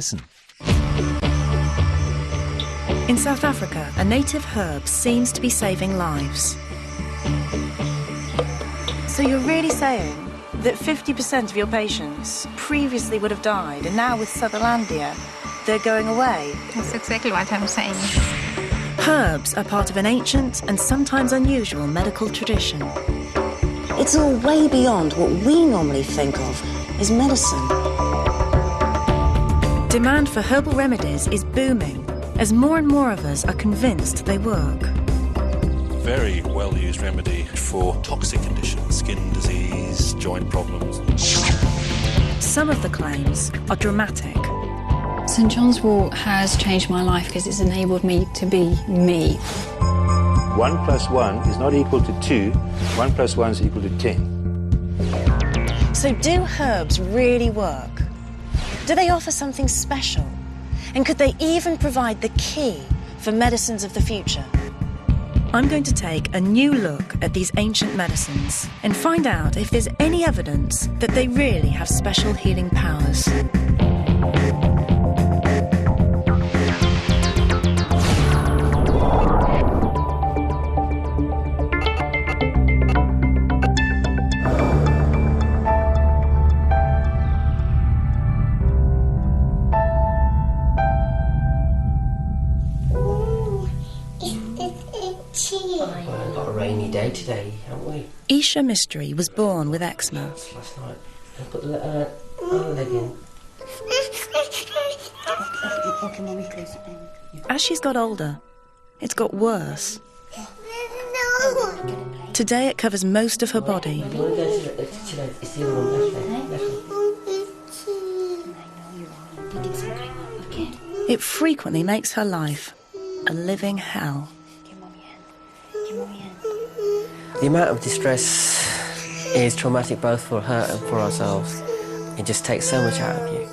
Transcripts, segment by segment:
medicine. In South Africa, a native herb seems to be saving lives. So you're really saying that 50% of your patients previously would have died, and now with Sutherlandia, they're going away? That's exactly what I'm saying. Herbs are part of an ancient and sometimes unusual medical tradition. It's all way beyond what we normally think of as medicine. Demand for herbal remedies is booming as more and more of us are convinced they work. Very well-used remedy for toxic conditions, skin disease, joint problems. Some of the claims are dramatic. St John's wort has changed my life because it's enabled me to be me. 1 + 1 is not equal to 2. 1 + 1 is equal to 10. So do herbs really work? Do they offer something special? And could they even provide the key for medicines of the future? I'm going to take a new look at these ancient medicines and find out if there's any evidence that they really have special healing powers. We've got a rainy day today, haven't we? Isha Mystery was born with eczema. Last night. I put the leg in. As she's got older, it's got worse. Today it covers most of her body. You want to go to the it's the other one, left leg. It frequently makes her life a living hell. The amount of distress is traumatic both for her and for ourselves. It just takes so much out of you.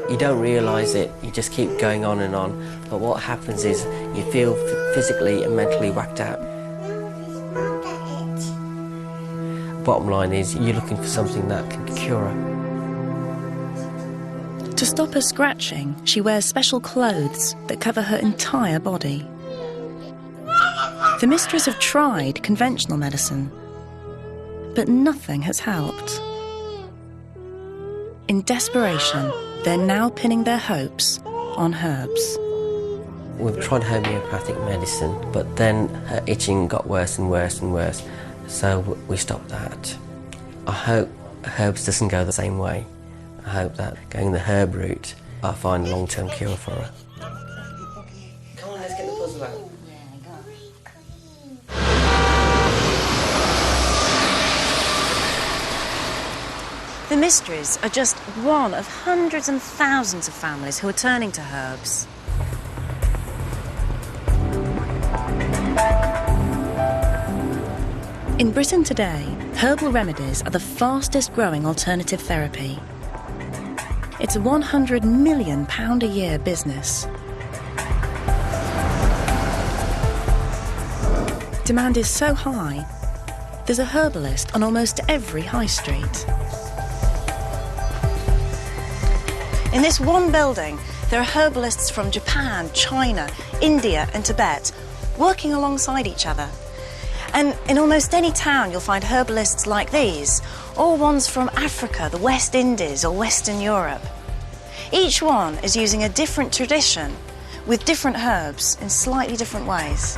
You don't realise it, you just keep going on and on. But what happens is you feel physically and mentally whacked out. Bottom line is you're looking for something that can cure her. To stop her scratching, she wears special clothes that cover her entire body. The Mysteries have tried conventional medicine, but nothing has helped. In desperation, they're now pinning their hopes on herbs. We've tried homeopathic medicine, but then her itching got worse and worse and worse, so we stopped that. I hope herbs doesn't go the same way. I hope that going the herb route, I'll find a long-term cure for her. Come on, let's get the puzzle out. The Mysteries are just one of hundreds and thousands of families who are turning to herbs. In Britain today, herbal remedies are the fastest growing alternative therapy. It's a £100 million a year business. Demand is so high, there's a herbalist on almost every high street. In this one building, there are herbalists from Japan, China, India and Tibet working alongside each other. And in almost any town you'll find herbalists like these, or ones from Africa, the West Indies or Western Europe. Each one is using a different tradition with different herbs in slightly different ways.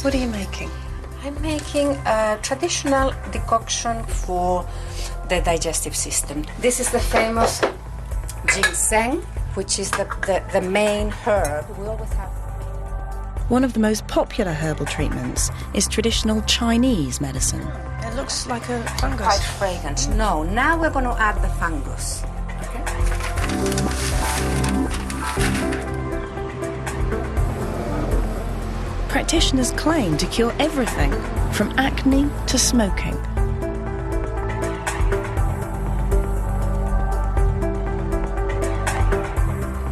What are you making? I'm making a traditional decoction for the digestive system. This is the famous ginseng, which is the main herb. We always have. One of the most popular herbal treatments is traditional Chinese medicine. It looks like a fungus. Quite fragrant. No, now we're going to add the fungus. Practitioners claim to cure everything from acne to smoking.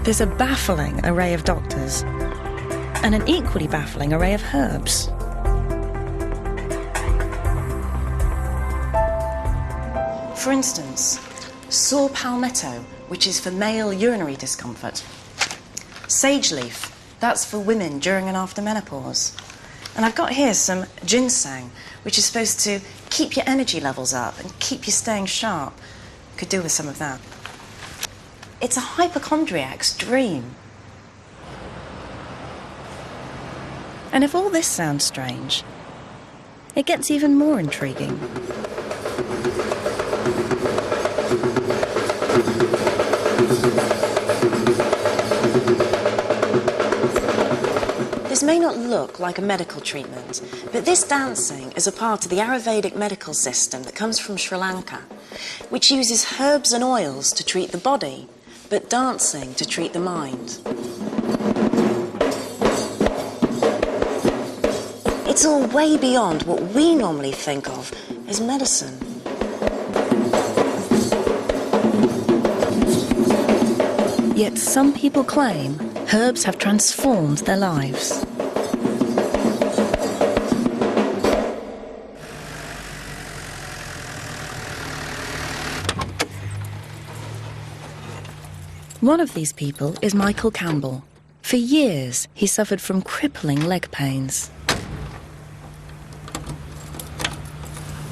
There's a baffling array of doctors and an equally baffling array of herbs. For instance, saw palmetto, which is for male urinary discomfort. Sage leaf, that's for women during and after menopause. And I've got here some ginseng, which is supposed to keep your energy levels up and keep you staying sharp. Could do with some of that. It's a hypochondriac's dream. And if all this sounds strange, it gets even more intriguing. This may not look like a medical treatment, but this dancing is a part of the Ayurvedic medical system that comes from Sri Lanka, which uses herbs and oils to treat the body, but dancing to treat the mind. It's all way beyond what we normally think of as medicine. Yet some people claim herbs have transformed their lives. One of these people is Michael Campbell. For years, he suffered from crippling leg pains.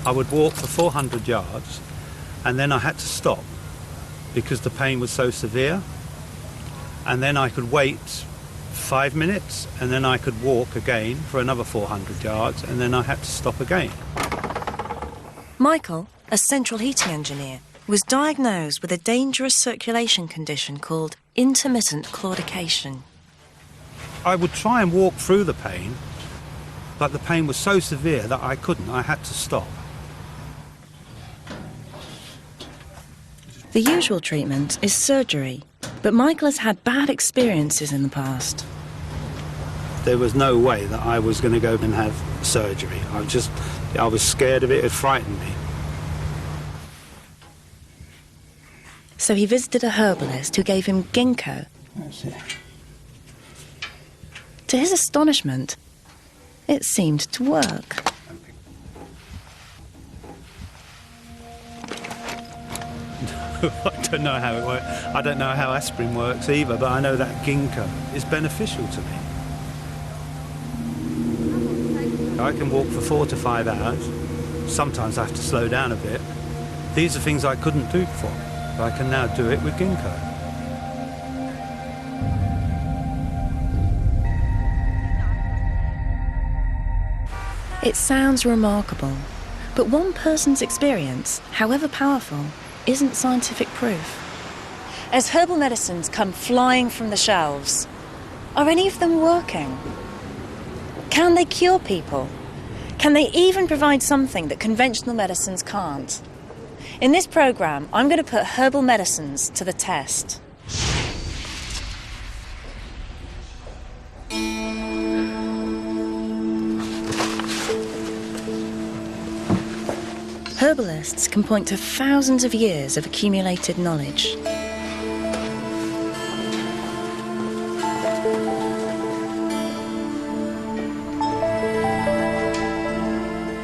I would walk for 400 yards and then I had to stop because the pain was so severe. And then I could wait 5 minutes and then I could walk again for another 400 yards and then I had to stop again. Michael, a central heating engineer, was diagnosed with a dangerous circulation condition called intermittent claudication. I would try and walk through the pain, but the pain was so severe that I couldn't. I had to stop. The usual treatment is surgery, but Michael has had bad experiences in the past. There was no way that I was going to go and have surgery. I was scared of it. It frightened me. So he visited a herbalist who gave him ginkgo. That's it. To his astonishment, it seemed to work. I don't know how it works. I don't know how aspirin works either, but I know that ginkgo is beneficial to me. I can walk for 4 to 5 hours. Sometimes I have to slow down a bit. These are things I couldn't do before, but I can now do it with ginkgo. It sounds remarkable, but one person's experience, however powerful, isn't scientific proof. As herbal medicines come flying from the shelves, are any of them working? Can they cure people? Can they even provide something that conventional medicines can't? In this programme, I'm going to put herbal medicines to the test. Herbalists can point to thousands of years of accumulated knowledge.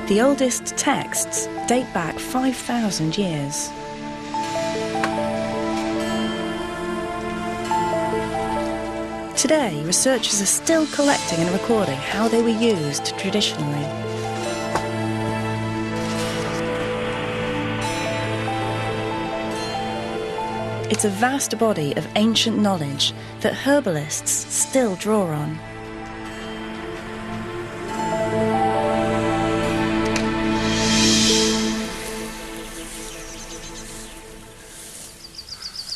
The oldest texts date back 5,000 years. Today, researchers are still collecting and recording how they were used traditionally. It's a vast body of ancient knowledge that herbalists still draw on.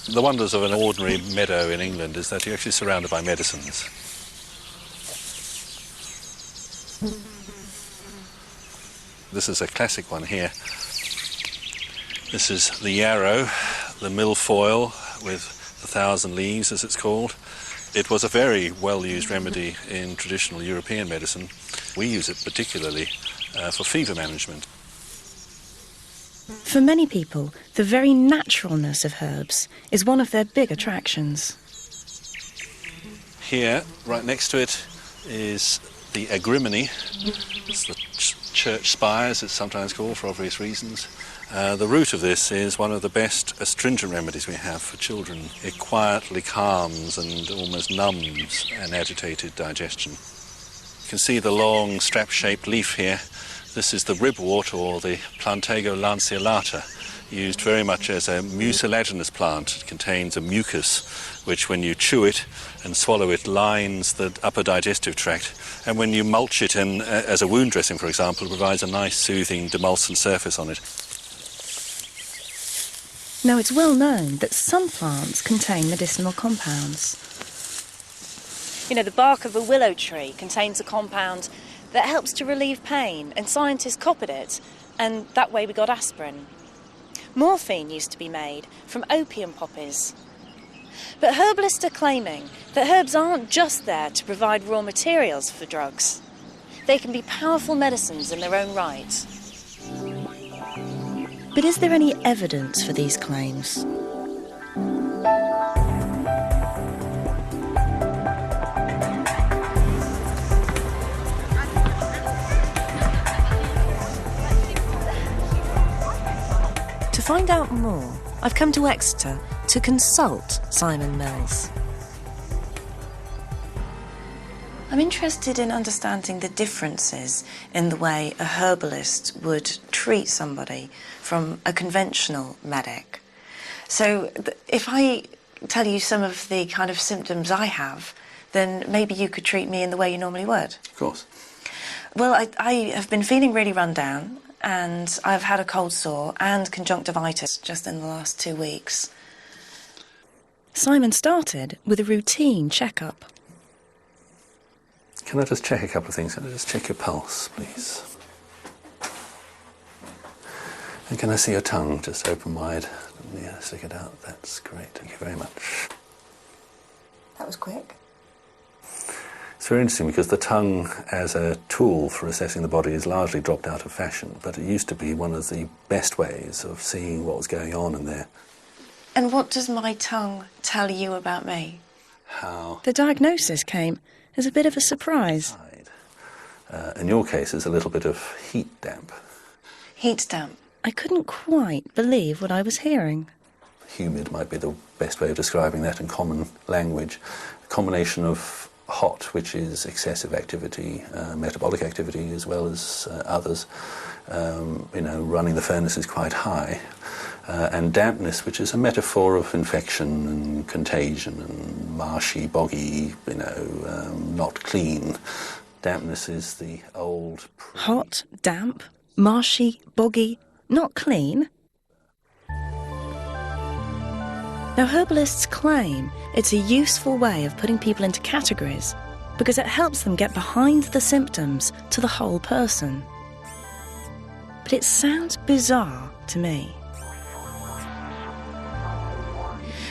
The wonders of an ordinary meadow in England is that you're actually surrounded by medicines. This is a classic one here. This is the yarrow, the milfoil with 1,000 leaves, as it's called. It was a very well-used remedy in traditional European medicine. We use it particularly for fever management. For many people, the very naturalness of herbs is one of their big attractions. Here, right next to it, is the agrimony. It's the church spire, as it's sometimes called for obvious reasons. The root of this is one of the best astringent remedies we have for children. It quietly calms and almost numbs an agitated digestion. You can see the long strap-shaped leaf here. This is the ribwort, or the Plantago lanceolata, used very much as a mucilaginous plant. It contains a mucus which, when you chew it and swallow it, lines the upper digestive tract, and when you mulch it in as a wound dressing, for example, it provides a nice soothing demulcent surface on it. Now, it's well known that some plants contain medicinal compounds. You know, the bark of a willow tree contains a compound that helps to relieve pain, and scientists copied it, and that way we got aspirin. Morphine used to be made from opium poppies. But herbalists are claiming that herbs aren't just there to provide raw materials for drugs. They can be powerful medicines in their own right. But is there any evidence for these claims? To find out more, I've come to Exeter to consult Simon Mills. I'm interested in understanding the differences in the way a herbalist would treat somebody from a conventional medic. So if I tell you some of the kind of symptoms I have, then maybe you could treat me in the way you normally would. Of course. Well, I have been feeling really run down, and I've had a cold sore and conjunctivitis just in the last 2 weeks. Simon started with a routine checkup. Can I just check a couple of things? Can I just check your pulse, please? And can I see your tongue just open wide? Yeah, stick it out. That's great. Thank you very much. That was quick. It's very interesting because the tongue as a tool for assessing the body is largely dropped out of fashion, but it used to be one of the best ways of seeing what was going on in there. And what does my tongue tell you about me? How? The diagnosis came as a bit of a surprise. In your case, there's a little bit of heat damp. Heat damp? I couldn't quite believe what I was hearing. Humid might be the best way of describing that in common language. A combination of hot, which is excessive activity, metabolic activity, as well as others. Running the furnace is quite high. And dampness, which is a metaphor of infection and contagion and marshy, boggy, not clean. Dampness is the old... Hot, damp, marshy, boggy, not clean. Now, herbalists claim it's a useful way of putting people into categories because it helps them get behind the symptoms to the whole person. But it sounds bizarre to me.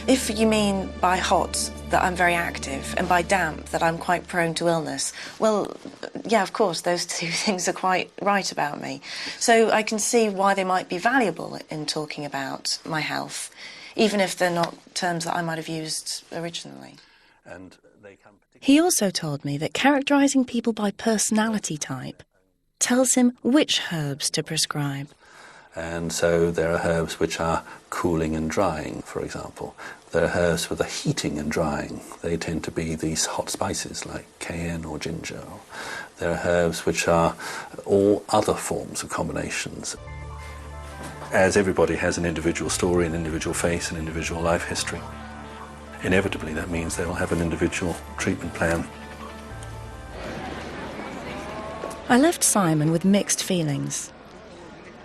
If you mean by hot that I'm very active and by damp that I'm quite prone to illness, well, yeah, of course, those two things are quite right about me. So I can see why they might be valuable in talking about my health, even if they're not terms that I might have used originally. And they come He also told me that characterising people by personality type tells him which herbs to prescribe. And so there are herbs which are cooling and drying, for example. There are herbs with a heating and drying. They tend to be these hot spices like cayenne or ginger. There are herbs which are all other forms of combinations. As everybody has an individual story, an individual face, an individual life history, inevitably that means they'll have an individual treatment plan. I left Simon with mixed feelings.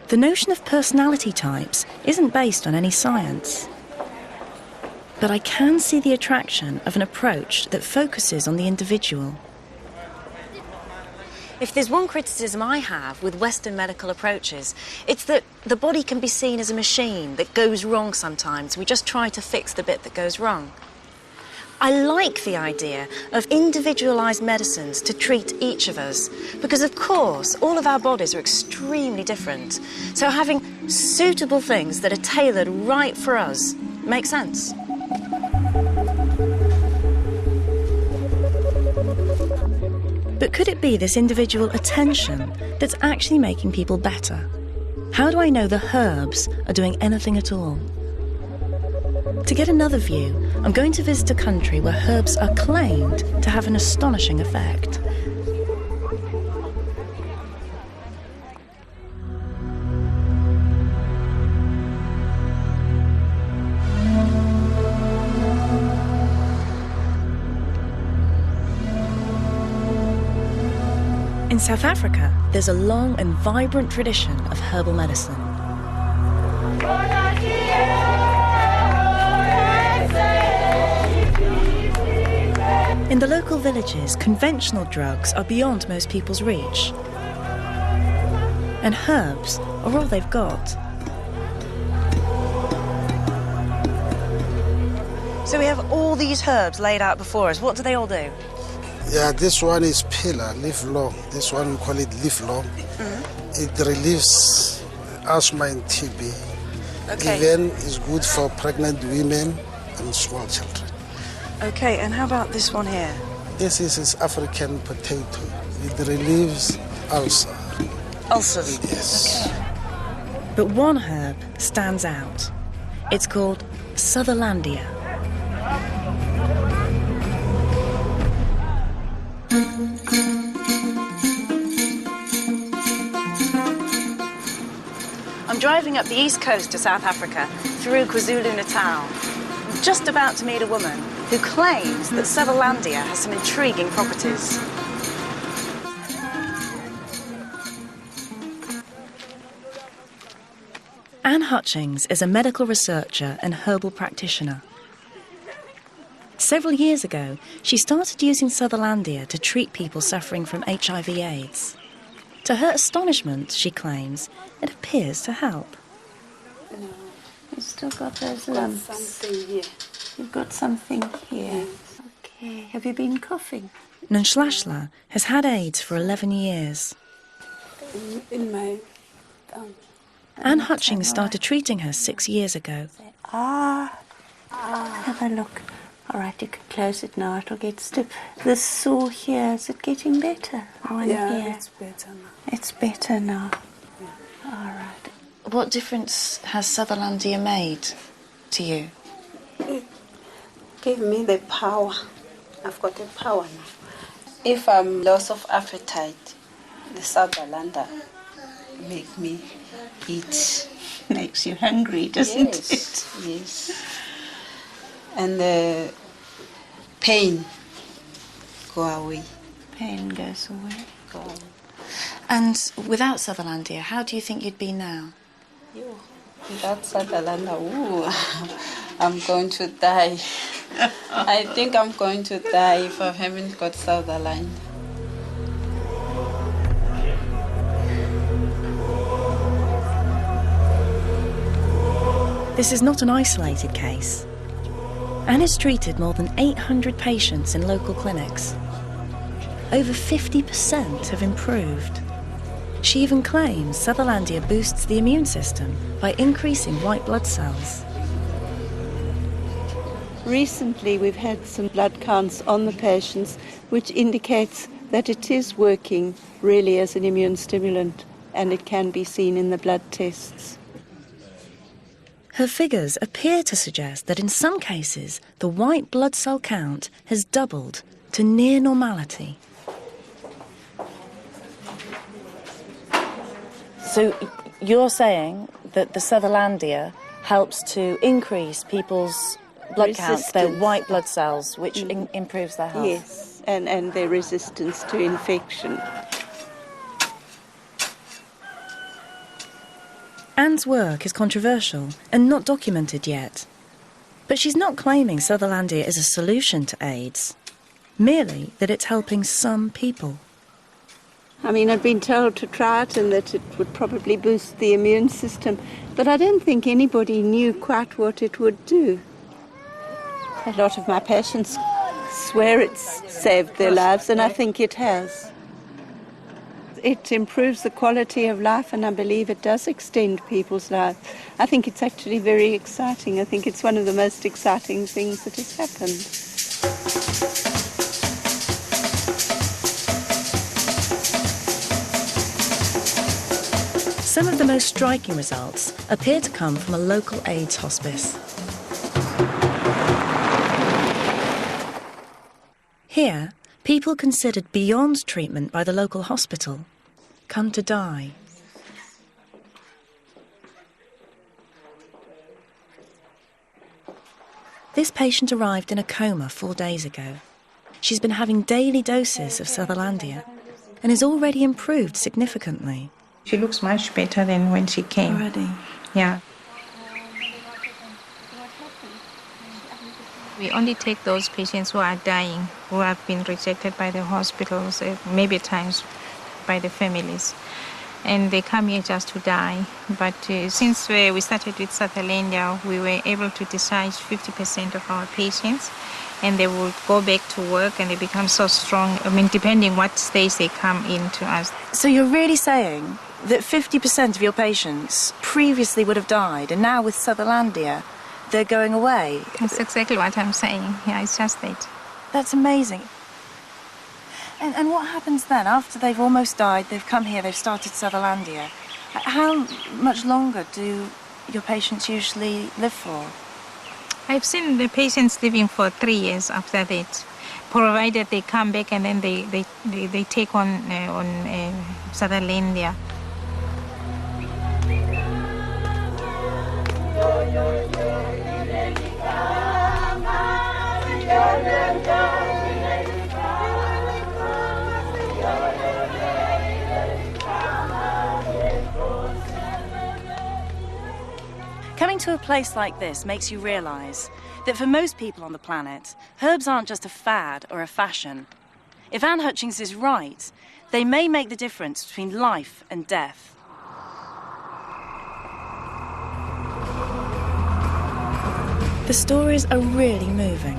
The notion of personality types isn't based on any science. But I can see the attraction of an approach that focuses on the individual. If there's one criticism I have with Western medical approaches, it's that the body can be seen as a machine that goes wrong sometimes. We just try to fix the bit that goes wrong. I like the idea of individualised medicines to treat each of us, because of course all of our bodies are extremely different. So having suitable things that are tailored right for us makes sense. But could it be this individual attention that's actually making people better? How do I know the herbs are doing anything at all? To get another view, I'm going to visit a country where herbs are claimed to have an astonishing effect. In South Africa, there's a long and vibrant tradition of herbal medicine. In the local villages, conventional drugs are beyond most people's reach. And herbs are all they've got. So we have all these herbs laid out before us. What do they all do? Yeah, this one is pillar, live long. This one we call it live long. It relieves asthma and TB. Okay. Even is good for pregnant women and small children. Okay, and how about this one here? This is African potato. It relieves ulcer. Ulcers. Yes. But one herb stands out. It's called Sutherlandia. I'm driving up the east coast to South Africa through KwaZulu-Natal. I'm just about to meet a woman who claims that Sutherlandia has some intriguing properties. Anne Hutchings is a medical researcher and herbal practitioner. Several years ago, she started using Sutherlandia to treat people suffering from HIV/AIDS. To her astonishment, she claims, it appears to help. No, you've still got those lumps. Something here. You've got something here. Okay. Have you been coughing? Nonhlashla has had AIDS for 11 years. In my thumb. Anne Hutchings started treating her 6 years ago. Have a look. All right, you can close it now. It'll get stiff. The sore here, is it getting better? Yeah, it's better now. It's better now. Yeah. All right. What difference has Sutherlandia made to you? It gave me the power. I've got the power now. If I'm loss of appetite, the Sutherlandia make me eat. Makes you hungry, doesn't it? Yes. And the pain go away. Pain goes away. Go away. And without Sutherlandia, how do you think you'd be now? Without Sutherlandia, I'm going to die. I think I'm going to die if I haven't got Sutherlandia. This is not an isolated case. Anne has treated more than 800 patients in local clinics. Over 50% have improved. She even claims Sutherlandia boosts the immune system by increasing white blood cells. Recently we've had some blood counts on the patients which indicates that it is working really as an immune stimulant, and it can be seen in the blood tests. Her figures appear to suggest that in some cases the white blood cell count has doubled to near normality. So you're saying that the Sutherlandia helps to increase people's blood counts, their white blood cells, which improves their health? Yes, and their resistance to infection. Anne's work is controversial and not documented yet. But she's not claiming Sutherlandia is a solution to AIDS, merely that it's helping some people. I mean, I'd been told to try it and that it would probably boost the immune system, but I don't think anybody knew quite what it would do. A lot of my patients swear it's saved their lives, and I think it has. It improves the quality of life, and I believe it does extend people's lives. I think it's actually very exciting. I think it's one of the most exciting things that has happened. Some of the most striking results appear to come from a local AIDS hospice. Here, people considered beyond treatment by the local hospital come to die. This patient arrived in a coma 4 days ago. She's been having daily doses of Sutherlandia and is already improved significantly. She looks much better than when she came. Already? Yeah. We only take those patients who are dying, who have been rejected by the hospitals, maybe at times by the families. And they come here just to die. But since we started with Sutherlandia, we were able to discharge 50% of our patients, and they will go back to work and they become so strong, I mean, depending what stage they come into us. So you're really saying that 50% of your patients previously would have died, and now with Sutherlandia, they're going away? That's exactly what I'm saying. Yeah, it's just that. That's amazing. And what happens then? After they've almost died, they've come here, they've started Sutherlandia. How much longer do your patients usually live for? I've seen the patients living for 3 years after that, provided they come back and then they take on Sutherlandia. Coming to a place like this makes you realise that for most people on the planet, herbs aren't just a fad or a fashion. If Anne Hutchings is right, they may make the difference between life and death. The stories are really moving.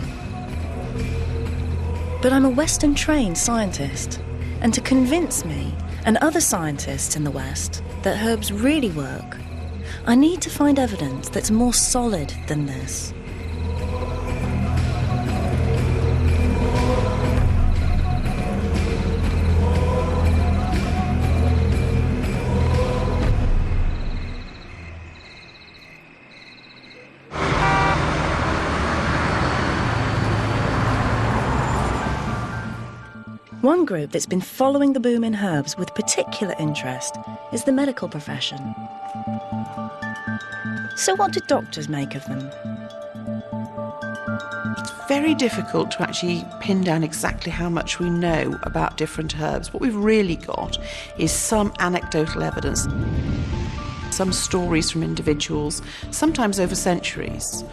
But I'm a Western-trained scientist, and to convince me and other scientists in the West that herbs really work, I need to find evidence that's more solid than this. One group that's been following the boom in herbs with particular interest is the medical profession. So what do doctors make of them? It's very difficult to actually pin down exactly how much we know about different herbs. What we've really got is some anecdotal evidence, some stories from individuals, sometimes over centuries.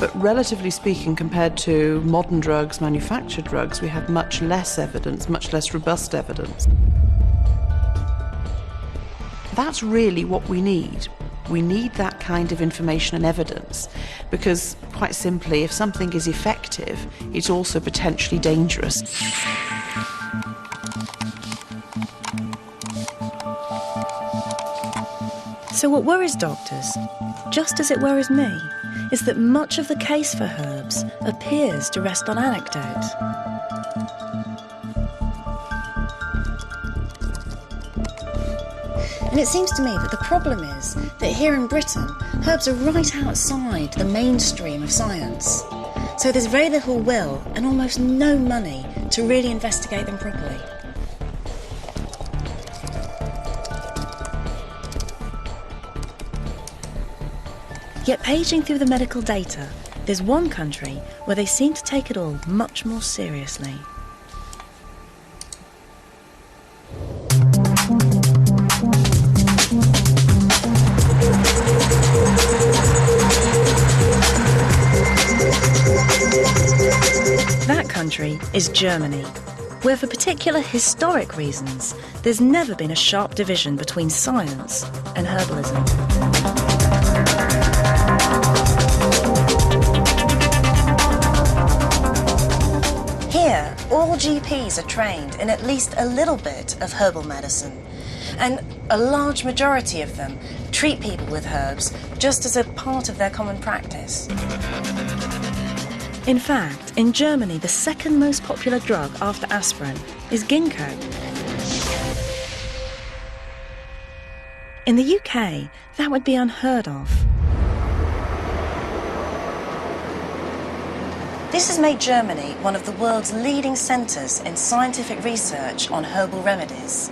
But relatively speaking, compared to modern drugs, manufactured drugs, we have much less evidence, much less robust evidence. That's really what we need. We need that kind of information and evidence because, quite simply, if something is effective, it's also potentially dangerous. So what worries doctors, just as it worries me, is that much of the case for herbs appears to rest on anecdote. And it seems to me that the problem is that here in Britain, herbs are right outside the mainstream of science. So there's very little will and almost no money to really investigate them properly. Yet paging through the medical data, there's one country where they seem to take it all much more seriously. That country is Germany, where for particular historic reasons, there's never been a sharp division between science and herbalism. Here, all GPs are trained in at least a little bit of herbal medicine, and a large majority of them treat people with herbs just as a part of their common practice. In fact, in Germany, the second most popular drug after aspirin is ginkgo. In the UK, that would be unheard of. This has made Germany one of the world's leading centres in scientific research on herbal remedies.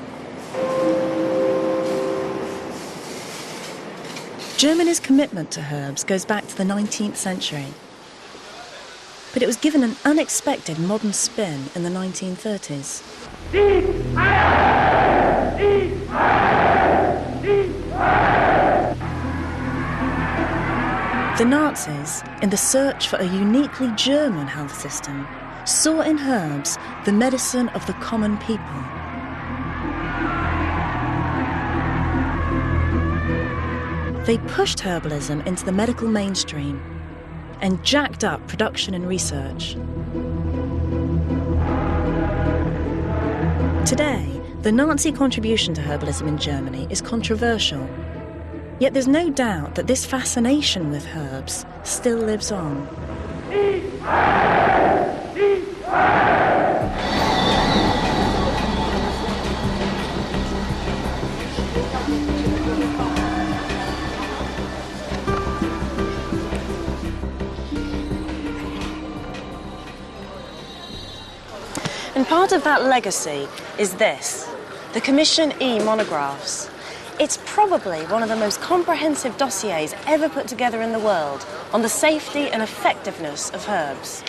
Germany's commitment to herbs goes back to the 19th century. But it was given an unexpected modern spin in the 1930s. The Nazis, in the search for a uniquely German health system, saw in herbs the medicine of the common people. They pushed herbalism into the medical mainstream and jacked up production and research. Today, the Nazi contribution to herbalism in Germany is controversial. Yet there's no doubt that this fascination with herbs still lives on. And part of that legacy is this, the Commission E monographs. It's probably one of the most comprehensive dossiers ever put together in the world on the safety and effectiveness of herbs.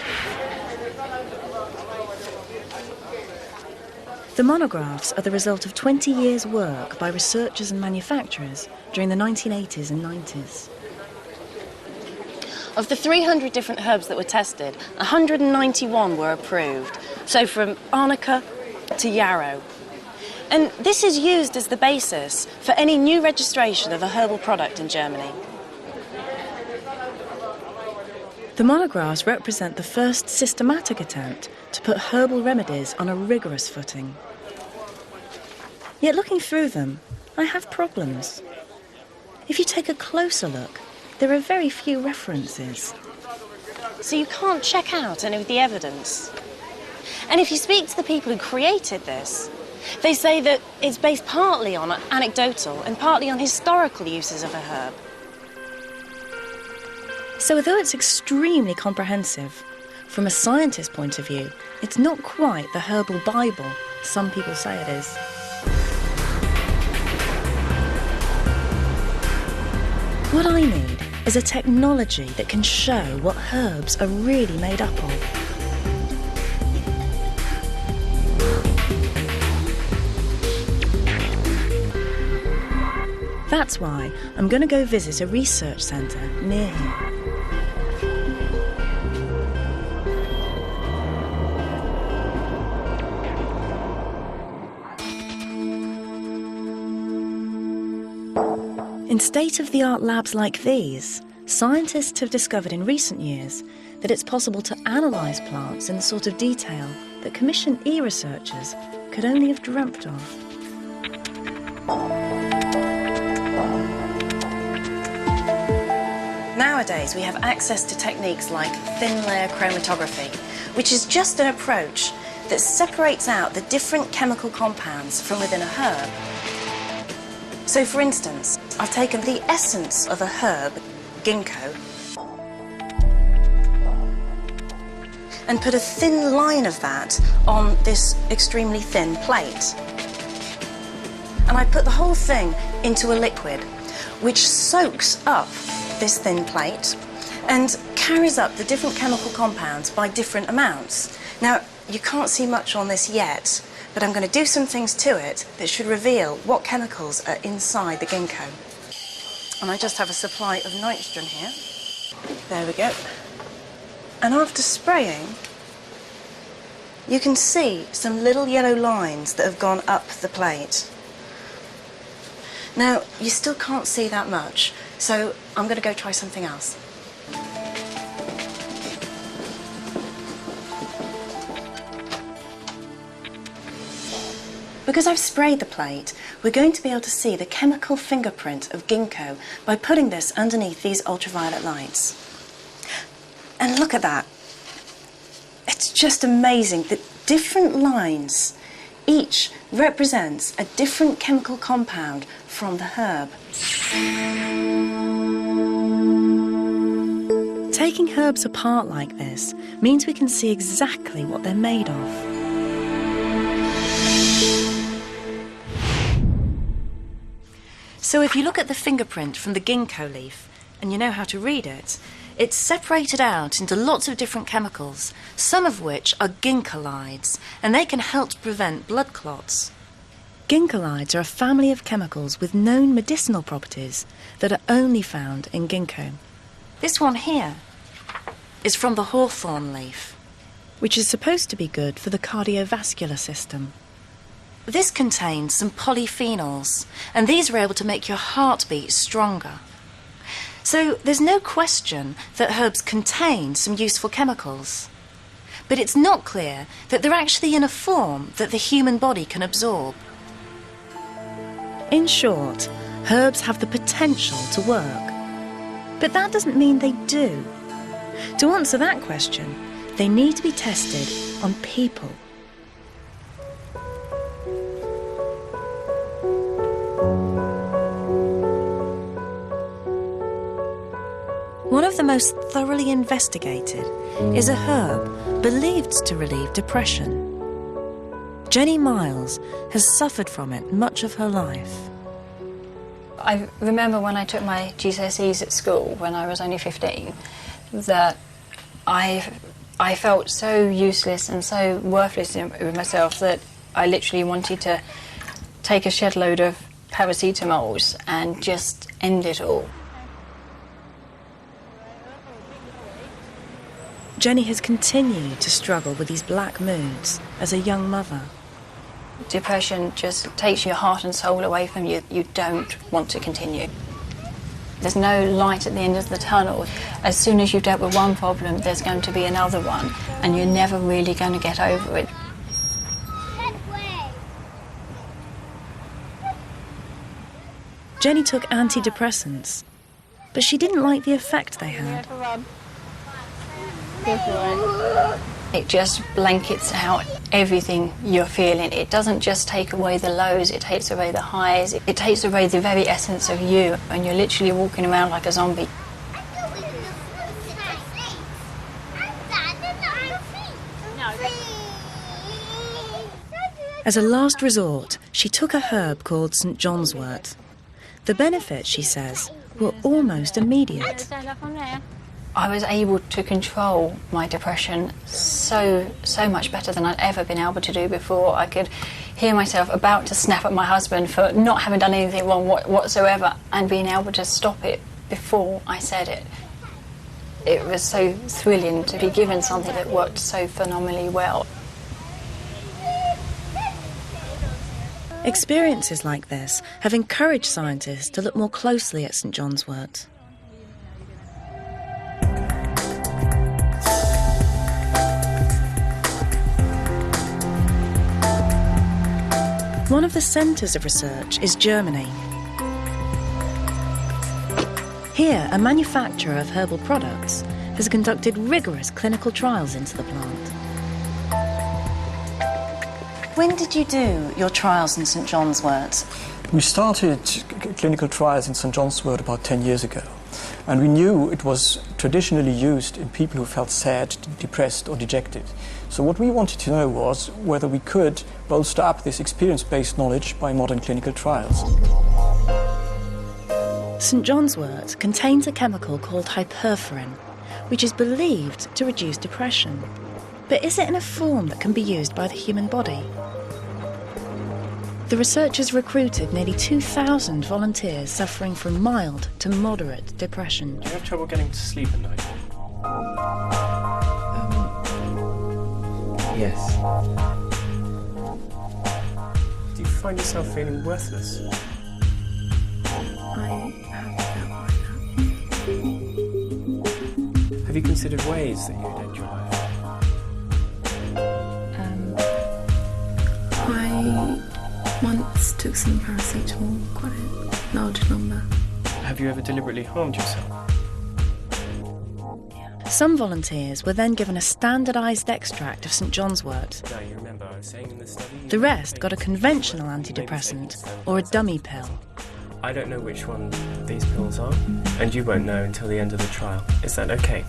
The monographs are the result of 20 years' work by researchers and manufacturers during the 1980s and 90s. Of the 300 different herbs that were tested, 191 were approved. So from arnica to yarrow. And this is used as the basis for any new registration of a herbal product in Germany. The monographs represent the first systematic attempt to put herbal remedies on a rigorous footing. Yet looking through them, I have problems. If you take a closer look, there are very few references. So you can't check out any of the evidence. And if you speak to the people who created this, they say that it's based partly on anecdotal and partly on historical uses of a herb. So although it's extremely comprehensive, from a scientist's point of view, it's not quite the herbal Bible some people say it is. What I need is a technology that can show what herbs are really made up of. That's why I'm going to go visit a research centre near here. In state-of-the-art labs like these, scientists have discovered in recent years that it's possible to analyse plants in the sort of detail that Commission E researchers could only have dreamt of. Nowadays, we have access to techniques like thin layer chromatography, which is just an approach that separates out the different chemical compounds from within a herb. So, for instance, I've taken the essence of a herb, ginkgo, and put a thin line of that on this extremely thin plate. And I put the whole thing into a liquid, which soaks up this thin plate and carries up the different chemical compounds by different amounts. Now, you can't see much on this yet, but I'm going to do some things to it that should reveal what chemicals are inside the ginkgo. And I just have a supply of nitrogen here. There we go. And after spraying, you can see some little yellow lines that have gone up the plate. Now, you still can't see that much, so I'm going to go try something else. Because I've sprayed the plate, we're going to be able to see the chemical fingerprint of ginkgo by putting this underneath these ultraviolet lights. And look at that. It's just amazing, the different lines Each represents a different chemical compound from the herb. Taking herbs apart like this means we can see exactly what they're made of. So if you look at the fingerprint from the ginkgo leaf, and you know how to read it, it's separated out into lots of different chemicals, some of which are ginkgolides, and they can help to prevent blood clots. Ginkgolides are a family of chemicals with known medicinal properties that are only found in ginkgo. This one here is from the hawthorn leaf, which is supposed to be good for the cardiovascular system. This contains some polyphenols, and these are able to make your heart beat stronger. So there's no question that herbs contain some useful chemicals. But it's not clear that they're actually in a form that the human body can absorb. In short, herbs have the potential to work. But that doesn't mean they do. To answer that question, they need to be tested on people. One of the most thoroughly investigated is a herb believed to relieve depression. Jenny Miles has suffered from it much of her life. I remember when I took my GCSEs at school when I was only 15 that I felt so useless and so worthless with myself that I literally wanted to take a shed load of paracetamols and just end it all. Jenny has continued to struggle with these black moods as a young mother. Depression just takes your heart and soul away from you. You don't want to continue. There's no light at the end of the tunnel. As soon as you've dealt with one problem, there's going to be another one, and you're never really going to get over it. Jenny took antidepressants, but she didn't like the effect they had. It just blankets out everything you're feeling. It doesn't just take away the lows, it takes away the highs. It takes away the very essence of you, and you're literally walking around like a zombie. As a last resort, she took a herb called St. John's wort. The benefits, she says, were almost immediate. I was able to control my depression so much better than I'd ever been able to do before. I could hear myself about to snap at my husband for not having done anything wrong whatsoever and being able to stop it before I said it. It was so thrilling to be given something that worked so phenomenally well. Experiences like this have encouraged scientists to look more closely at St. John's wort. One of the centres of research is Germany. Here, a manufacturer of herbal products has conducted rigorous clinical trials into the plant. When did you do your trials in St. John's wort? We started clinical trials in St. John's wort about 10 years ago, and we knew it was traditionally used in people who felt sad, depressed or dejected. So what we wanted to know was whether we could bolster up this experience-based knowledge by modern clinical trials. St. John's wort contains a chemical called hyperforin, which is believed to reduce depression. But is it in a form that can be used by the human body? The researchers recruited nearly 2,000 volunteers suffering from mild to moderate depression. Do you have trouble getting to sleep at night? Yes. Do you find yourself feeling worthless? I have felt like that. Have you considered ways that you would end your life? I once took some paracetamol, quite a large number. Have you ever deliberately harmed yourself? Some volunteers were then given a standardised extract of St John's wort. Now, you remember I was saying in the study... The rest got a conventional antidepressant or a dummy pill. I don't know which one these pills are, and you won't know until the end of the trial. Is that okay?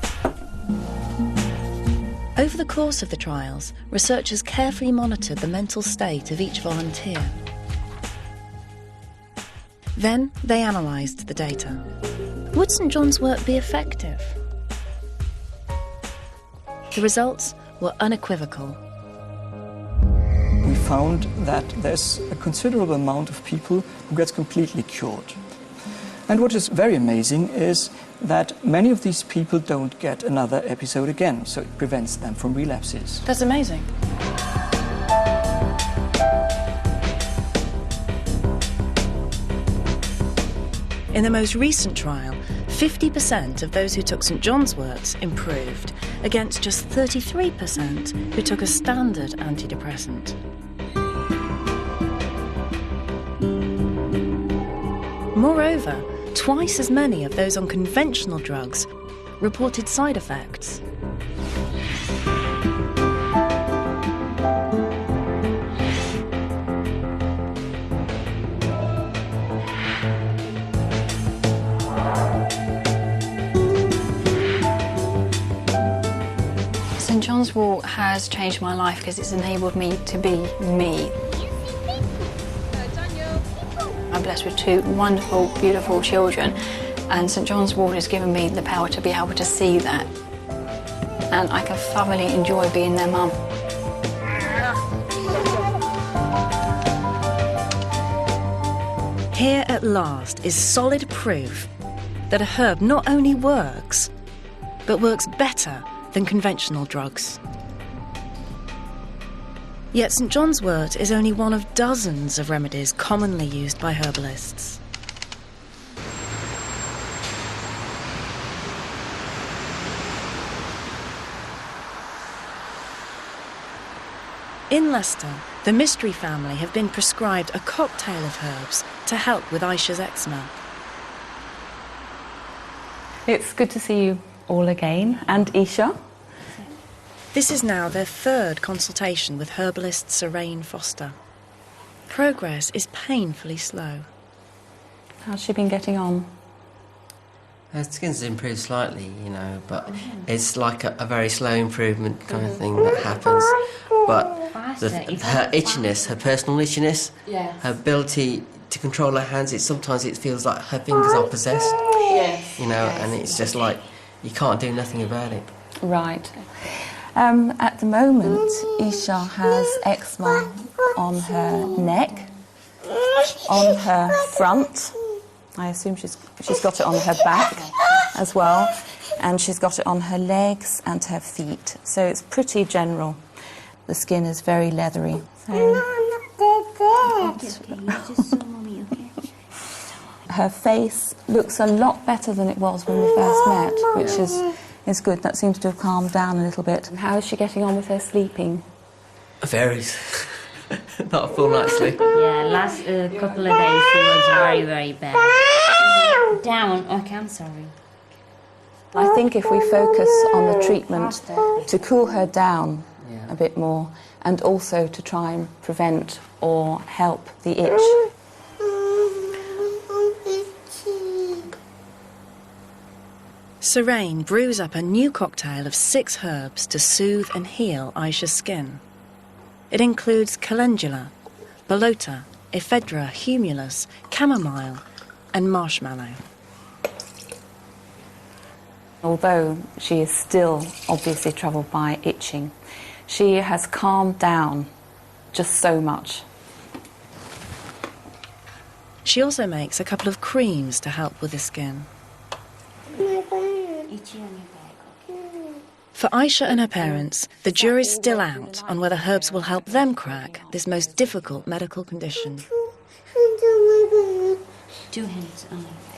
Over the course of the trials, researchers carefully monitored the mental state of each volunteer. Then they analysed the data. Would St John's wort be effective? The results were unequivocal. We found that there's a considerable amount of people who gets completely cured. And what is very amazing is that many of these people don't get another episode again, so it prevents them from relapses. That's amazing. In the most recent trial, 50% of those who took St John's wort improved, against just 33% who took a standard antidepressant. Moreover, twice as many of those on conventional drugs reported side effects. St John's wort has changed my life because it's enabled me to be me. I'm blessed with two wonderful, beautiful children, and St John's wort has given me the power to be able to see that. And I can thoroughly enjoy being their mum. Here at last is solid proof that a herb not only works, but works better than conventional drugs. Yet St John's wort is only one of dozens of remedies commonly used by herbalists. In Leicester, the Mystery family have been prescribed a cocktail of herbs to help with Aisha's eczema. It's good to see you all again, and Isha. This is now their third consultation with herbalist Saraine Foster. Progress is painfully slow. How's she been getting on? Her skin's improved slightly, but it's like a very slow improvement kind of thing that happens. But her itchiness, her personal itchiness, her ability to control her hands, sometimes it feels like her fingers are possessed. Yes. And it's just like you can't do nothing about it. Right. At the moment, Isha has eczema on her neck, on her front. I assume she's got it on her back as well, and she's got it on her legs and her feet. So it's pretty general. The skin is very leathery. Her face looks a lot better than it was when we first met, which is good. That seems to have calmed down a little bit. And how is she getting on with her sleeping? Varies. Not a full night's sleep. Yeah, last couple of days she was very, very bad. Down. Okay, I'm sorry. I think if we focus on the treatment to cool her down a bit more, and also to try and prevent or help the itch. Saraine brews up a new cocktail of 6 herbs to soothe and heal Aisha's skin. It includes calendula, bolota, ephedra, humulus, chamomile and marshmallow. Although she is still obviously troubled by itching, she has calmed down just so much. She also makes a couple of creams to help with the skin. For Aisha and her parents, the jury's still out on whether herbs will help them crack this most difficult medical condition. 2 hands.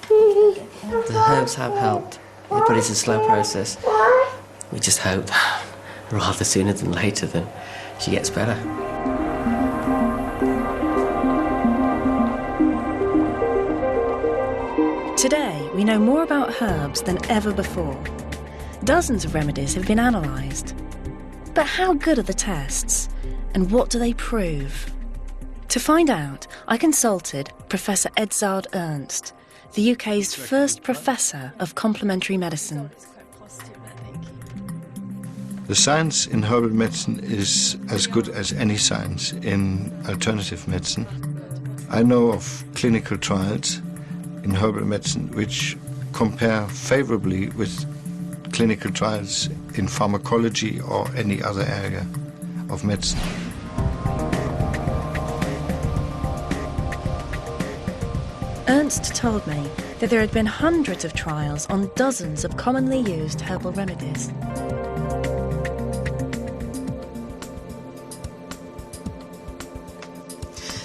The herbs have helped, but it's a slow process. We just hope, rather sooner than later, that she gets better. Today, we know more about herbs than ever before. Dozens of remedies have been analysed. But how good are the tests? And what do they prove? To find out, I consulted Professor Edzard Ernst, the UK's first professor of complementary medicine. The science in herbal medicine is as good as any science in alternative medicine. I know of clinical trials in herbal medicine which compare favorably with clinical trials in pharmacology or any other area of medicine. Ernst told me that there had been hundreds of trials on dozens of commonly used herbal remedies.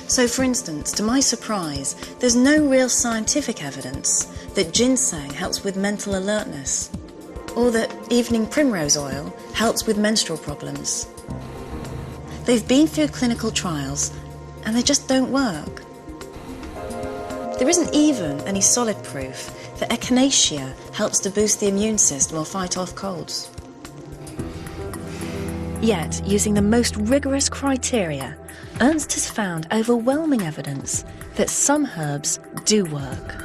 So, for instance, to my surprise, there's no real scientific evidence that ginseng helps with mental alertness, or that evening primrose oil helps with menstrual problems. They've been through clinical trials, and they just don't work. There isn't even any solid proof that echinacea helps to boost the immune system or fight off colds. Yet, using the most rigorous criteria, Ernst has found overwhelming evidence that some herbs do work.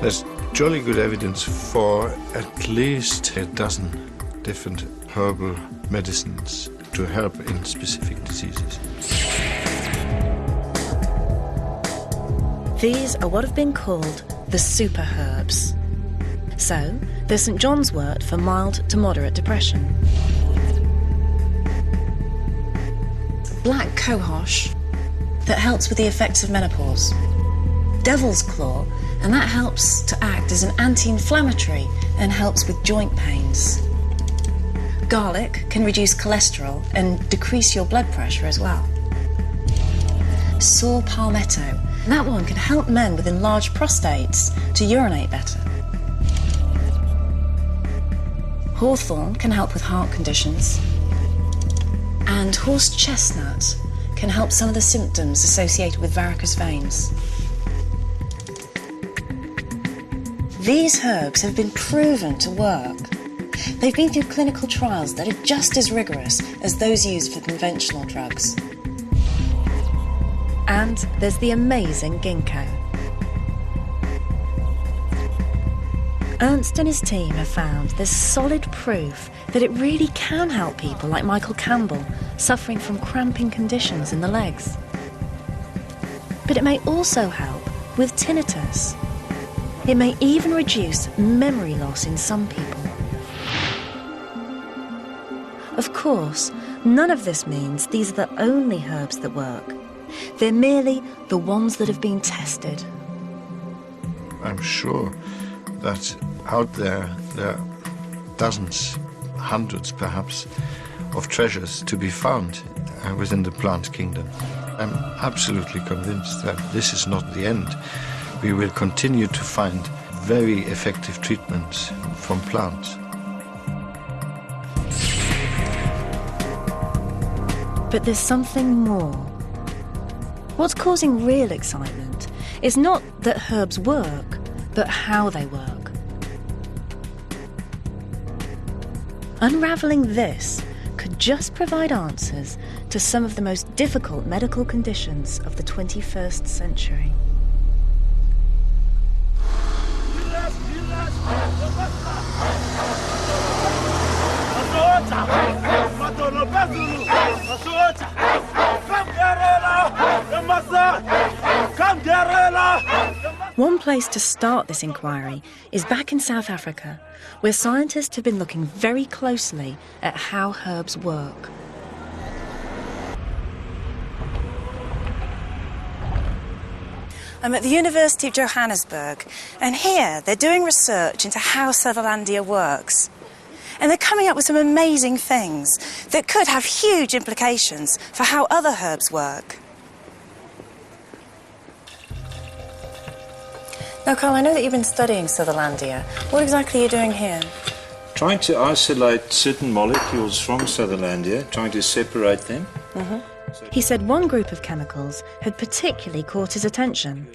There's jolly good evidence for at least a dozen different herbal medicines to help in specific diseases. These are what have been called the super herbs. So, there's St John's wort for mild to moderate depression. Black cohosh, that helps with the effects of menopause. Devil's claw, and that helps to act as an anti-inflammatory and helps with joint pains. Garlic can reduce cholesterol and decrease your blood pressure as well. Saw palmetto, that one can help men with enlarged prostates to urinate better. Hawthorn can help with heart conditions. And horse chestnut can help some of the symptoms associated with varicose veins. These herbs have been proven to work. They've been through clinical trials that are just as rigorous as those used for conventional drugs. And there's the amazing ginkgo. Ernst and his team have found there's solid proof that it really can help people like Michael Campbell suffering from cramping conditions in the legs. But it may also help with tinnitus. It may even reduce memory loss in some people. Of course, none of this means these are the only herbs that work. They're merely the ones that have been tested. I'm sure that out there are dozens, hundreds perhaps, of treasures to be found within the plant kingdom. I'm absolutely convinced that this is not the end. We will continue to find very effective treatments from plants. But there's something more. What's causing real excitement is not that herbs work, but how they work. Unravelling this could just provide answers to some of the most difficult medical conditions of the 21st century. One place to start this inquiry is back in South Africa, where scientists have been looking very closely at how herbs work. I'm at the University of Johannesburg, and here they're doing research into how Sutherlandia works. And they're coming up with some amazing things that could have huge implications for how other herbs work. Now, Carl, I know that you've been studying Sutherlandia. What exactly are you doing here? Trying to isolate certain molecules from Sutherlandia, trying to separate them. He said one group of chemicals had particularly caught his attention.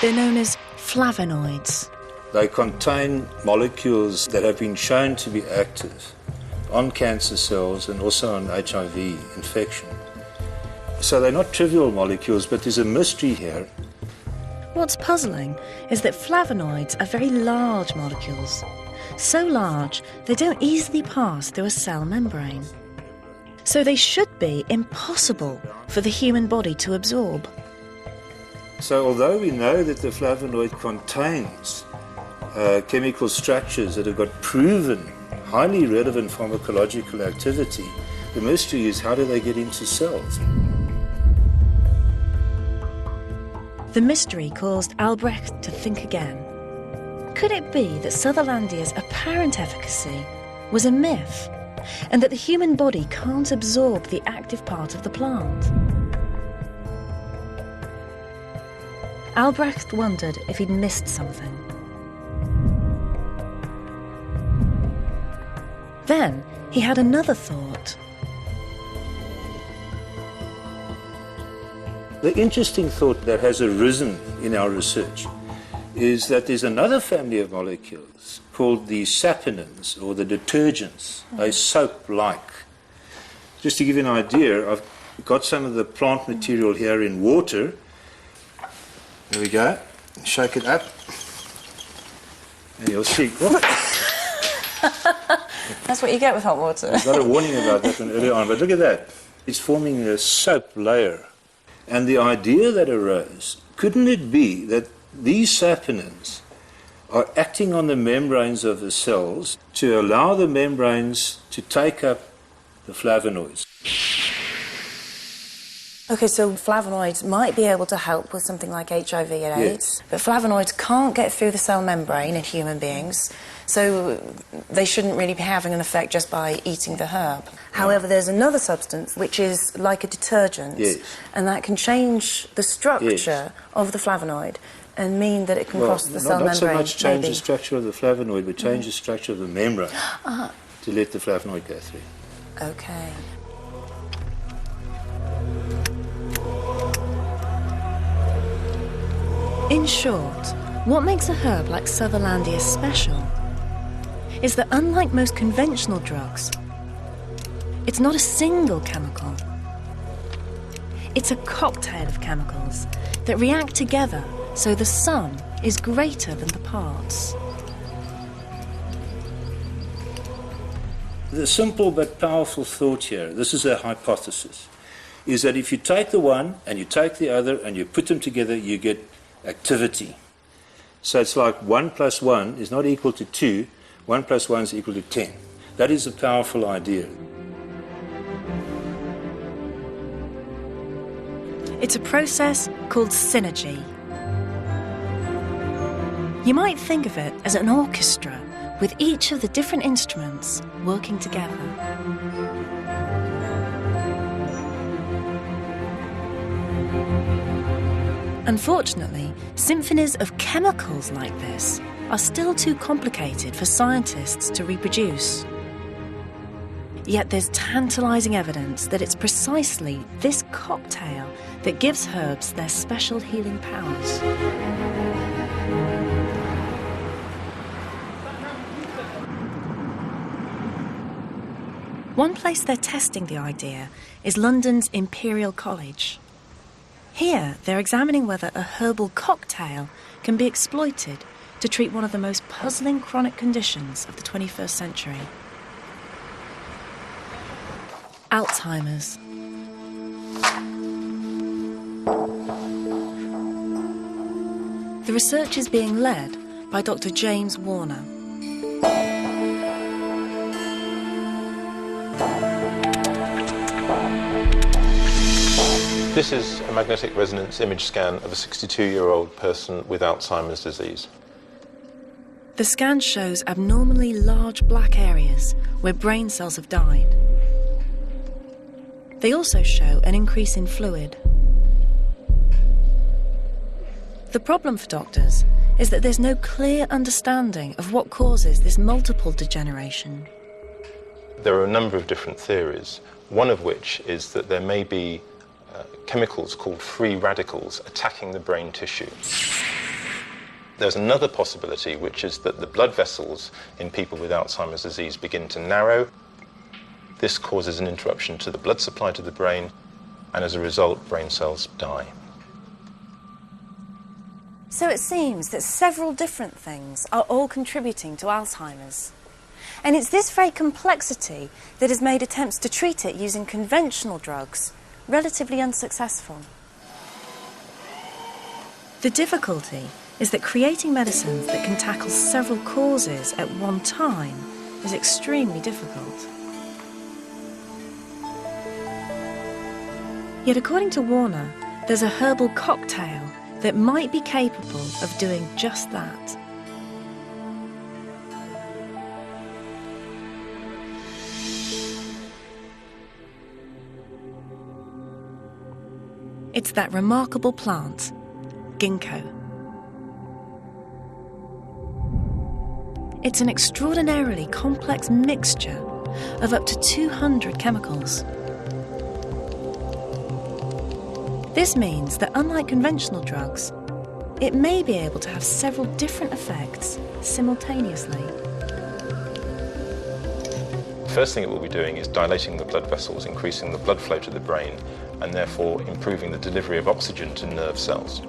They're known as flavonoids. They contain molecules that have been shown to be active on cancer cells and also on HIV infection. So they're not trivial molecules, but there's a mystery here. What's puzzling is that flavonoids are very large molecules. So large, they don't easily pass through a cell membrane. So they should be impossible for the human body to absorb. So although we know that the flavonoid contains chemical structures that have got proven, highly relevant pharmacological activity, the mystery is how do they get into cells? The mystery caused Albrecht to think again. Could it be that Sutherlandia's apparent efficacy was a myth, and that the human body can't absorb the active part of the plant? Albrecht wondered if he'd missed something. Then he had another thought. The interesting thought that has arisen in our research is that there's another family of molecules called the saponins, or the detergents. They're soap-like. Just to give you an idea, I've got some of the plant material here in water. There we go. Shake it up. And you'll see. What? That's what you get with hot water. I got a warning about that one earlier on, but look at that. It's forming a soap layer. And the idea that arose, couldn't it be that these saponins are acting on the membranes of the cells to allow the membranes to take up the flavonoids? Okay, so flavonoids might be able to help with something like HIV and AIDS, but flavonoids can't get through the cell membrane in human beings, so they shouldn't really be having an effect just by eating the herb. However, there's another substance which is like a detergent, and that can change the structure of the flavonoid and mean that it can cross the cell membrane. Not so much change the structure of the flavonoid, but change the structure of the membrane to let the flavonoid go through. Okay. In short, what makes a herb like Sutherlandia special is that unlike most conventional drugs, it's not a single chemical. It's a cocktail of chemicals that react together so the sum is greater than the parts. The simple but powerful thought here, this is a hypothesis, is that if you take the one and you take the other and you put them together, you get activity. So it's like 1 + 1 is not equal to 2, 1 + 1 is equal to 10. That is a powerful idea. It's a process called synergy. You might think of it as an orchestra with each of the different instruments working together. Unfortunately, symphonies of chemicals like this are still too complicated for scientists to reproduce. Yet there's tantalising evidence that it's precisely this cocktail that gives herbs their special healing powers. One place they're testing the idea is London's Imperial College. Here, they're examining whether a herbal cocktail can be exploited to treat one of the most puzzling chronic conditions of the 21st century: Alzheimer's. The research is being led by Dr. James Warner. This is a magnetic resonance image scan of a 62-year-old person with Alzheimer's disease. The scan shows abnormally large black areas where brain cells have died. They also show an increase in fluid. The problem for doctors is that there's no clear understanding of what causes this multiple degeneration. There are a number of different theories, one of which is that there may be chemicals called free radicals attacking the brain tissue. There's another possibility, which is that the blood vessels in people with Alzheimer's disease begin to narrow. This causes an interruption to the blood supply to the brain, and as a result, brain cells die. So it seems that several different things are all contributing to Alzheimer's. And it's this very complexity that has made attempts to treat it using conventional drugs relatively unsuccessful. The difficulty is that creating medicines that can tackle several causes at one time is extremely difficult. Yet according to Warner, there's a herbal cocktail that might be capable of doing just that. It's that remarkable plant, ginkgo. It's an extraordinarily complex mixture of up to 200 chemicals. This means that unlike conventional drugs, it may be able to have several different effects simultaneously. First thing it will be doing is dilating the blood vessels, increasing the blood flow to the brain, and therefore improving the delivery of oxygen to nerve cells.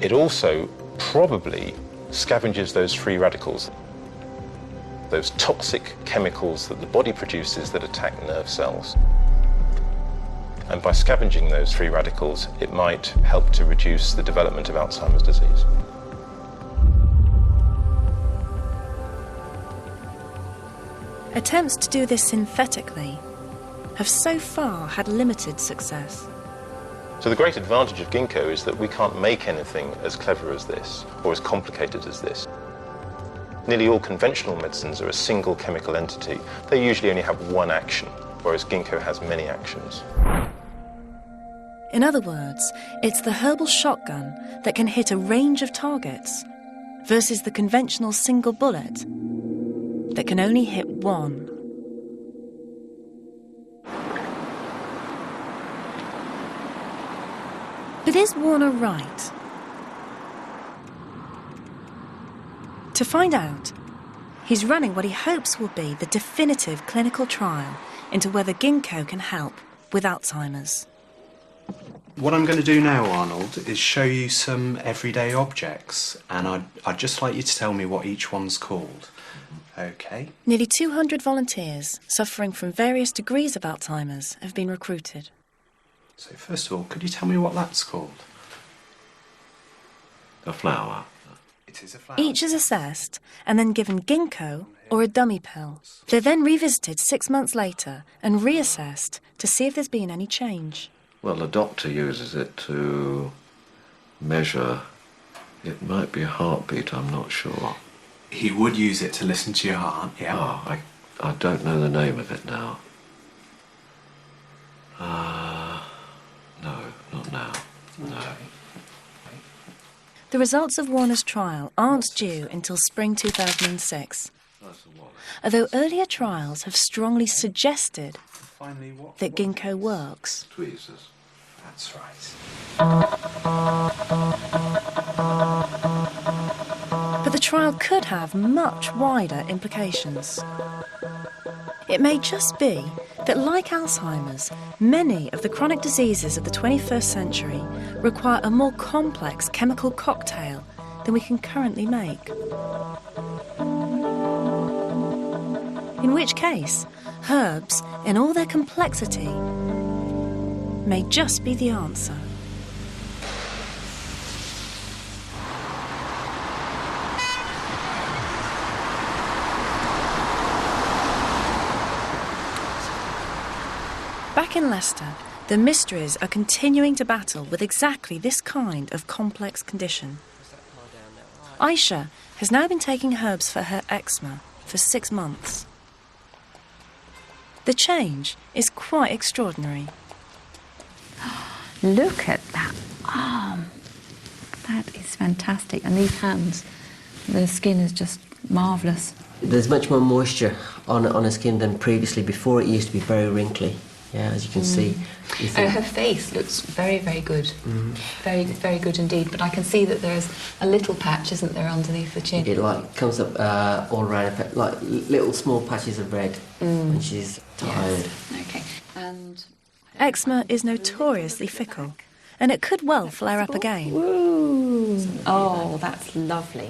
It also probably scavenges those free radicals, those toxic chemicals that the body produces that attack nerve cells. And by scavenging those free radicals, it might help to reduce the development of Alzheimer's disease. Attempts to do this synthetically have so far had limited success. So the great advantage of ginkgo is that we can't make anything as clever as this, or as complicated as this. Nearly all conventional medicines are a single chemical entity. They usually only have one action, whereas ginkgo has many actions. In other words, it's the herbal shotgun that can hit a range of targets versus the conventional single bullet that can only hit one. But is Warner right? To find out, he's running what he hopes will be the definitive clinical trial into whether ginkgo can help with Alzheimer's. What I'm going to do now, Arnold, is show you some everyday objects, and I'd just like you to tell me what each one's called. OK? Nearly 200 volunteers suffering from various degrees of Alzheimer's have been recruited. So first of all, could you tell me what that's called? A flower. It is a flower. Each is assessed and then given ginkgo or a dummy pill. They're then revisited 6 months later and reassessed to see if there's been any change. Well, the doctor uses it to measure. It might be a heartbeat, I'm not sure. He would use it to listen to your heart, yeah. Oh, I don't know the name of it now. No, not now. No. The results of Warner's trial aren't due until spring 2006, although earlier trials have strongly suggested that ginkgo works. Tweezers. That's right. But the trial could have much wider implications. It may just be that, like Alzheimer's, many of the chronic diseases of the 21st century require a more complex chemical cocktail than we can currently make. In which case, herbs, in all their complexity, may just be the answer. Back in Leicester, the mysteries are continuing to battle with exactly this kind of complex condition. Aisha has now been taking herbs for her eczema for 6 months. The change is quite extraordinary. Look at that arm. That is fantastic. And these hands, the skin is just marvellous. There's much more moisture on her skin than previously. Before, it used to be very wrinkly. Yeah, as you can see. You think, Her face looks very, very good. Mm. Very, very good indeed. But I can see that there's a little patch, isn't there, underneath the chin? it like comes up all around, like little small patches of red when she's tired. Yes. Okay. And Eczema is notoriously fickle, and it could well flare up again. oh, that's lovely.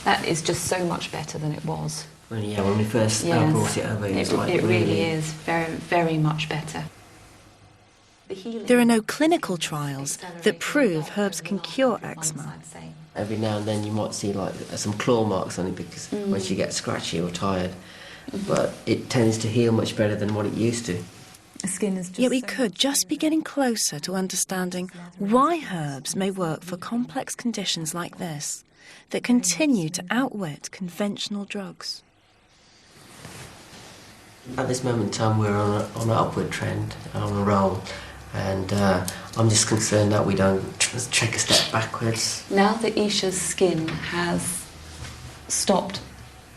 That is just so much better than it was. When we first brought it over, it really is very, very much better. There are no clinical trials that prove herbs can cure eczema. Every now and then you might see like some claw marks on it because when she gets scratchy or tired, but it tends to heal much better than what it used to. The skin is just Yet we could just be getting closer to understanding why herbs may work for complex conditions like this that continue to outwit conventional drugs. At this moment in time, we're on an upward trend, on a roll, and I'm just concerned that we don't take a step backwards. Now that Isha's skin has stopped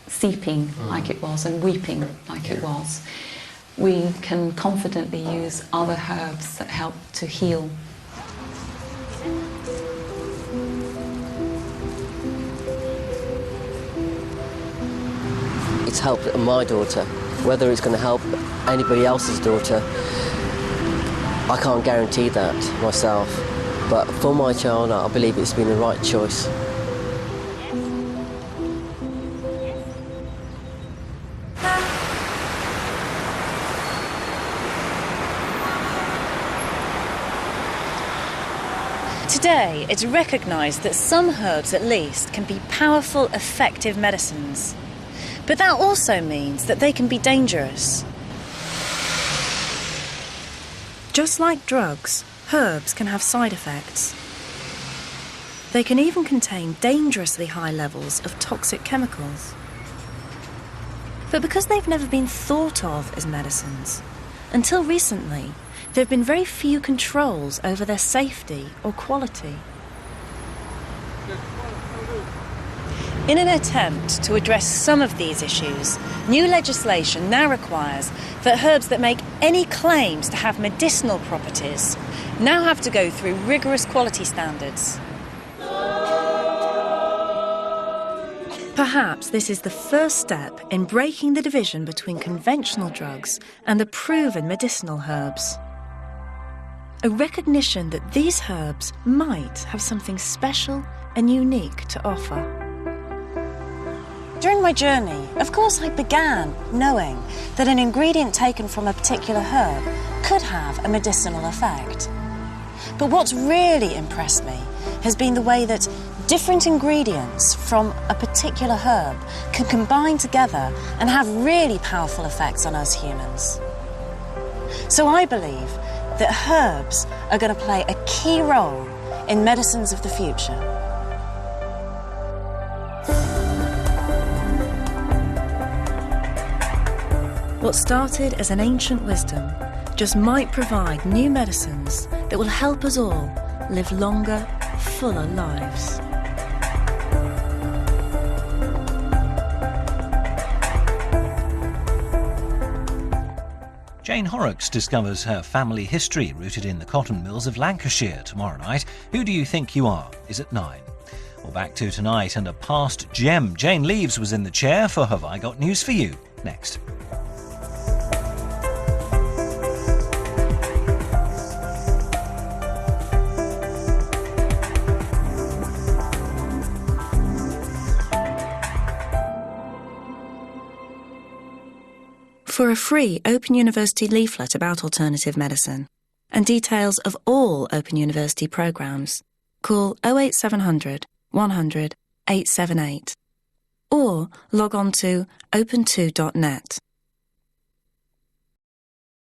seeping like it was and weeping like it was, we can confidently use other herbs that help to heal. It's helped my daughter. Whether it's going to help anybody else's daughter, I can't guarantee that myself. But for my child, I believe it's been the right choice. Today, it's recognised that some herbs, at least, can be powerful, effective medicines. But that also means that they can be dangerous. Just like drugs, herbs can have side effects. They can even contain dangerously high levels of toxic chemicals. But because they've never been thought of as medicines, until recently, there have been very few controls over their safety or quality. In an attempt to address some of these issues, new legislation now requires that herbs that make any claims to have medicinal properties now have to go through rigorous quality standards. Perhaps this is the first step in breaking the division between conventional drugs and the proven medicinal herbs. A recognition that these herbs might have something special and unique to offer. During my journey, of course, I began knowing that an ingredient taken from a particular herb could have a medicinal effect. But what's really impressed me has been the way that different ingredients from a particular herb can combine together and have really powerful effects on us humans. So I believe that herbs are going to play a key role in medicines of the future. What started as an ancient wisdom just might provide new medicines that will help us all live longer, fuller lives. Jane Horrocks discovers her family history rooted in the cotton mills of Lancashire tomorrow night. Who Do You Think You Are is at 9. Well, back to tonight and a past gem. Jane Leaves was in the chair for Have I Got News For You? Next. For a free Open University leaflet about alternative medicine and details of all Open University programmes, call 08700 100 878 or log on to open2.net.